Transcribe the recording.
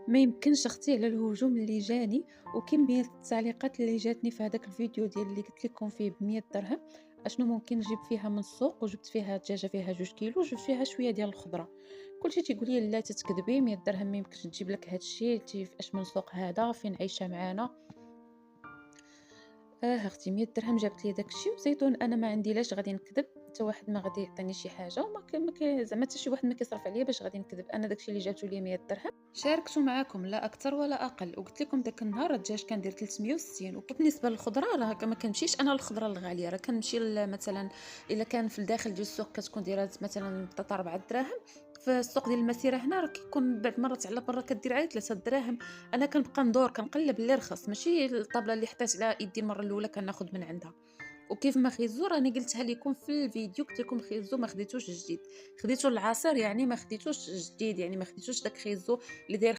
ما يمكنش اختي على الهجوم اللي جاني وكمية التعليقات اللي جاتني في هذاك الفيديو ديال اللي قلت لكم فيه ب100 درهم. اشنو ممكن نجيب فيها من السوق؟ وجبت فيها دجاجه فيها 2 كيلو، وجبت فيها شويه ديال الخضره. كلشي تيقول لي لا تتكذبي، 100 درهم ما يمكنش تجيب لك هادشي، انت في اش من سوق هذا؟ فين عايشه معانا؟ اختي 100 درهم جابت لي داكشي وزيتون. انا ما عندي لاش غادي نكذب، حتى واحد ما غادي يعطيني شي حاجه، وما زعما حتى شي واحد ما كيصرف عليا باش غادي نكذب. انا داكشي اللي جابته لي 100 درهم شاركته معاكم، لا اكثر ولا اقل. وقلت لكم داك النهار الدجاج كندير 360. وبالنسبه للخضره راه ما كنمشيش انا للخضره الغاليه، راه كنمشي مثلا الا كان في الداخل ديال السوق كتكون دايره مثلا بطاطا 4 دراهم، في السوق ديال المسيره هنا راه كيكون بعض المرات على برا كدير عليه 3 دراهم. انا كنبقى ندور كنقلب اللي رخص، ماشي الطابله اللي حطيت على يدي المره الاولى كناخذ من عندها. وكيف ما خيزو راني قلتها لكم في الفيديو، قلت لكم خيزو ما خديتوش جديد، خديتو العصير يعني ما خديتوش جديد، يعني ما خديتوش داك خيزو اللي داير